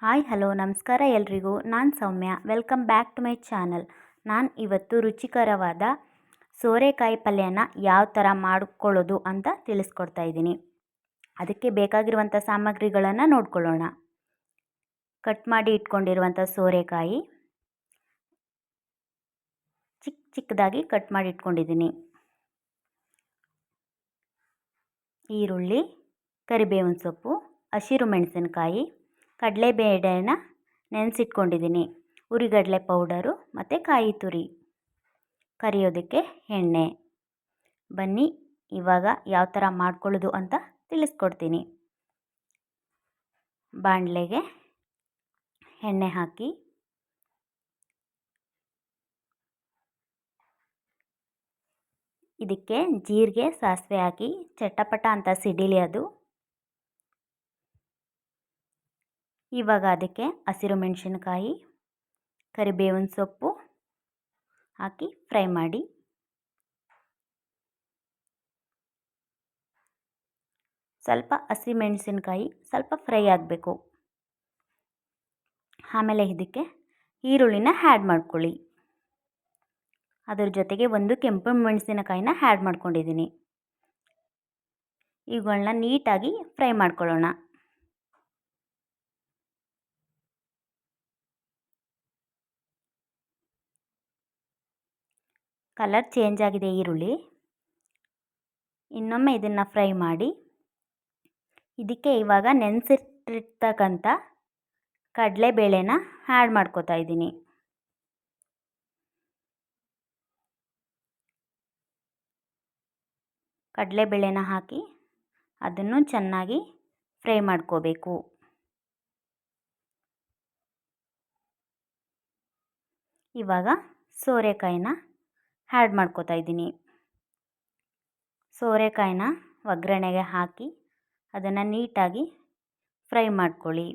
Hi hello ನಮಸ್ಕಾರ ಎಲ್ರಿಗೂ. ನಾನು Soumya. Welcome back to my channel. ನಾನು ಇವತ್ತು ರುಚಿಕರವಾದ ಸೋರೆಕಾಯಿ ಪಲ್ಯನ ಯಾವ ಥರ ಮಾಡ್ಕೊಳ್ಳೋದು ಅಂತ ತಿಳಿಸ್ಕೊಡ್ತಾ ಇದ್ದೀನಿ. ಅದಕ್ಕೆ ಬೇಕಾಗಿರುವಂಥ ಸಾಮಗ್ರಿಗಳನ್ನು ನೋಡ್ಕೊಳ್ಳೋಣ. ಕಟ್ ಮಾಡಿ ಇಟ್ಕೊಂಡಿರುವಂಥ ಸೋರೆಕಾಯಿ ಚಿಕ್ಕದಾಗಿ ಕಟ್ ಮಾಡಿ ಇಟ್ಕೊಂಡಿದ್ದೀನಿ. ಈರುಳ್ಳಿ, ಕರಿಬೇವಿನ ಸೊಪ್ಪು, ಹಸಿರು ಮೆಣಸಿನಕಾಯಿ, ಕಡಲೆಬೇಳೆನ ನೆನೆಸಿಟ್ಕೊಂಡಿದ್ದೀನಿ, ಉರಿಗಡಲೆ ಪೌಡರು ಮತ್ತು ಕಾಯಿ ತುರಿ, ಕರಿಯೋದಕ್ಕೆ ಎಣ್ಣೆ. ಬನ್ನಿ ಇವಾಗ ಯಾವ ಥರ ಮಾಡ್ಕೊಳ್ಳೋದು ಅಂತ ತಿಳಿಸ್ಕೊಡ್ತೀನಿ. ಬಾಣಲೆಗೆ ಎಣ್ಣೆ ಹಾಕಿ ಇದಕ್ಕೆ ಜೀರಿಗೆ ಸಾಸಿವೆ ಹಾಕಿ ಚಟಪಟ ಅಂತ ಸಿಡಿಲಿ ಅದು. ಇವಾಗ ಅದಕ್ಕೆ ಹಸಿರು ಮೆಣಸಿನಕಾಯಿ, ಕರಿಬೇವಿನ ಸೊಪ್ಪು ಹಾಕಿ ಫ್ರೈ ಮಾಡಿ. ಸ್ವಲ್ಪ ಹಸಿಮೆಣಸಿನಕಾಯಿ ಸ್ವಲ್ಪ ಫ್ರೈ ಆಗಬೇಕು. ಆಮೇಲೆ ಇದಕ್ಕೆ ಈರುಳ್ಳಿನ ಆ್ಯಡ್ ಮಾಡ್ಕೊಳ್ಳಿ. ಅದರ ಜೊತೆಗೆ ಒಂದು ಕೆಂಪು ಮೆಣಸಿನಕಾಯಿನ ಆ್ಯಡ್ ಮಾಡ್ಕೊಂಡಿದ್ದೀನಿ. ಇವುಗಳನ್ನ ನೀಟಾಗಿ ಫ್ರೈ ಮಾಡ್ಕೊಳ್ಳೋಣ. ಕಲರ್ ಚೇಂಜ್ ಆಗಿದೆ ಈರುಳ್ಳಿ. ಇನ್ನೊಮ್ಮೆ ಇದನ್ನು ಫ್ರೈ ಮಾಡಿ. ಇದಕ್ಕೆ ಇವಾಗ ನೆನೆಸಿಟ್ಟಿರ್ತಕ್ಕಂಥ ಕಡಲೆಬೇಳೆನ ಆ್ಯಡ್ ಮಾಡ್ಕೋತಾ ಇದ್ದೀನಿ. ಕಡಲೆಬೇಳೆನ ಹಾಕಿ ಅದನ್ನು ಚೆನ್ನಾಗಿ ಫ್ರೈ ಮಾಡ್ಕೋಬೇಕು. ಇವಾಗ ಸೋರೆಕಾಯಿನ ಆ್ಯಡ್ ಮಾಡ್ಕೋತಾ ಇದ್ದೀನಿ. ಸೋರೆಕಾಯಿನ ಒಗ್ಗರಣೆಗೆ ಹಾಕಿ ಅದನ್ನು ನೀಟಾಗಿ ಫ್ರೈ ಮಾಡ್ಕೊಳ್ಳಿ.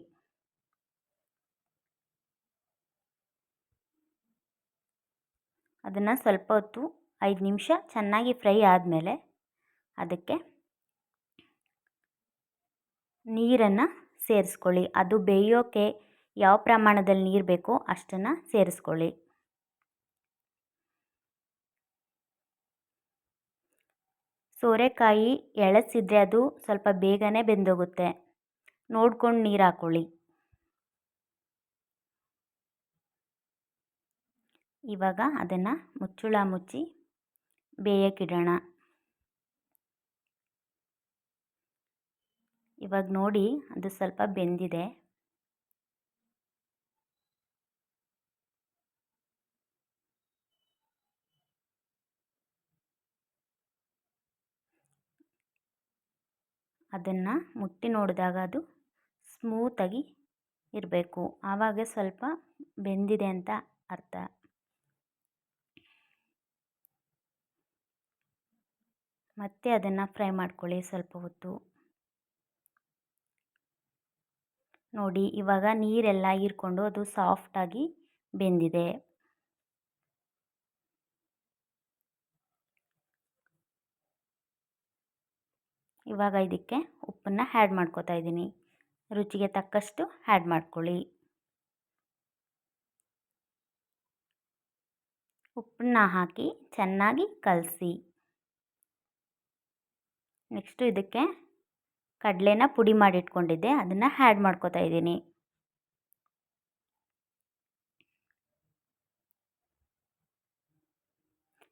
ಅದನ್ನು ಸ್ವಲ್ಪ ಹೊತ್ತು 5 ನಿಮಿಷ ಚೆನ್ನಾಗಿ ಫ್ರೈ ಆದಮೇಲೆ ಅದಕ್ಕೆ ನೀರನ್ನು ಸೇರಿಸ್ಕೊಳ್ಳಿ. ಅದು ಬೇಯೋಕ್ಕೆ ಯಾವ ಪ್ರಮಾಣದಲ್ಲಿ ನೀರು ಬೇಕೋ ಅಷ್ಟನ್ನು ಸೇರಿಸ್ಕೊಳ್ಳಿ. ಸೋರೆಕಾಯಿ ಎಳಸಿದ್ರೆ ಅದು ಸ್ವಲ್ಪ ಬೇಗನೆ ಬೆಂದೋಗುತ್ತೆ. ನೋಡ್ಕೊಂಡು ನೀರು ಹಾಕ್ಕೊಳ್ಳಿ. ಇವಾಗ ಅದನ್ನು ಮುಚ್ಚಳ ಮುಚ್ಚಿ ಬೇಯಕ್ಕಿಡೋಣ. ಇವಾಗ ನೋಡಿ ಅದು ಸ್ವಲ್ಪ ಬೆಂದಿದೆ. ಅದನ್ನು ಮುಟ್ಟಿ ನೋಡಿದಾಗ ಅದು ಸ್ಮೂತಾಗಿ ಇರಬೇಕು. ಆವಾಗ ಸ್ವಲ್ಪ ಬೆಂದಿದೆ ಅಂತ ಅರ್ಥ. ಮತ್ತೆ ಅದನ್ನು ಫ್ರೈ ಮಾಡ್ಕೊಳ್ಳಿ ಸ್ವಲ್ಪ ಹೊತ್ತು. ನೋಡಿ ಇವಾಗ ನೀರೆಲ್ಲ ಹೀರ್ಕೊಂಡು ಅದು ಸಾಫ್ಟಾಗಿ ಬೆಂದಿದೆ. ಇವಾಗ ಇದಕ್ಕೆ ಉಪ್ಪನ್ನು ಆ್ಯಡ್ ಮಾಡ್ಕೋತಾ ಇದ್ದೀನಿ. ರುಚಿಗೆ ತಕ್ಕಷ್ಟು ಆ್ಯಡ್ ಮಾಡ್ಕೊಳ್ಳಿ. ಉಪ್ಪನ್ನ ಹಾಕಿ ಚೆನ್ನಾಗಿ ಕಲಸಿ. ನೆಕ್ಸ್ಟು ಇದಕ್ಕೆ ಕಡಲೆನ ಪುಡಿ ಮಾಡಿಟ್ಕೊಂಡಿದ್ದೆ ಅದನ್ನು ಆ್ಯಡ್ ಮಾಡ್ಕೋತಾ ಇದ್ದೀನಿ.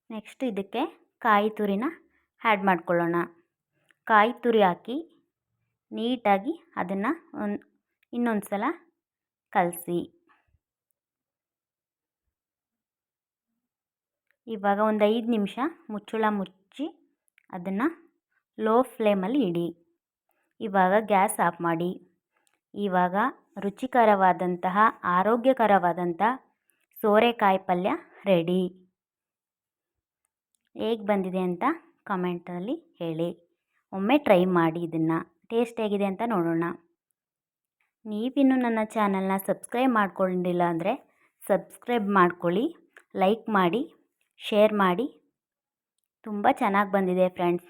ನೆಕ್ಸ್ಟ್ ಇದಕ್ಕೆ ಕಾಯಿ ತುರಿನ ಆ್ಯಡ್ ಮಾಡ್ಕೊಳ್ಳೋಣ. ಕಾಯಿ ತುರಿ ಹಾಕಿ ನೀಟಾಗಿ ಅದನ್ನು ಇನ್ನೊಂದು ಸಲ ಕಲಸಿ. ಇವಾಗ ಒಂದು 5 ನಿಮಿಷ ಮುಚ್ಚಳ ಮುಚ್ಚಿ ಅದನ್ನು ಲೋ ಫ್ಲೇಮಲ್ಲಿ ಇಡಿ. ಇವಾಗ ಗ್ಯಾಸ್ ಆಫ್ ಮಾಡಿ. ಇವಾಗ ರುಚಿಕರವಾದಂತಹ ಆರೋಗ್ಯಕರವಾದಂಥ ಸೋರೆಕಾಯಿ ಪಲ್ಯ ರೆಡಿ. ಹೇಗೆ ಬಂದಿದೆ ಅಂತ ಕಮೆಂಟಲ್ಲಿ ಹೇಳಿ. ಒಮ್ಮೆ ಟ್ರೈ ಮಾಡಿ ಇದನ್ನು. ಟೇಸ್ಟ್ ಹೇಗಿದೆ ಅಂತ ನೋಡೋಣ. ನೀವಿನ್ನೂ ನನ್ನ ಚಾನಲ್ನ ಸಬ್ಸ್ಕ್ರೈಬ್ ಮಾಡ್ಕೊಂಡಿಲ್ಲ ಅಂದರೆ ಸಬ್ಸ್ಕ್ರೈಬ್ ಮಾಡ್ಕೊಳ್ಳಿ, ಲೈಕ್ ಮಾಡಿ, ಶೇರ್ ಮಾಡಿ. ತುಂಬ ಚೆನ್ನಾಗಿ ಬಂದಿದೆ ಫ್ರೆಂಡ್ಸ್.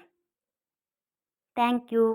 Thank you.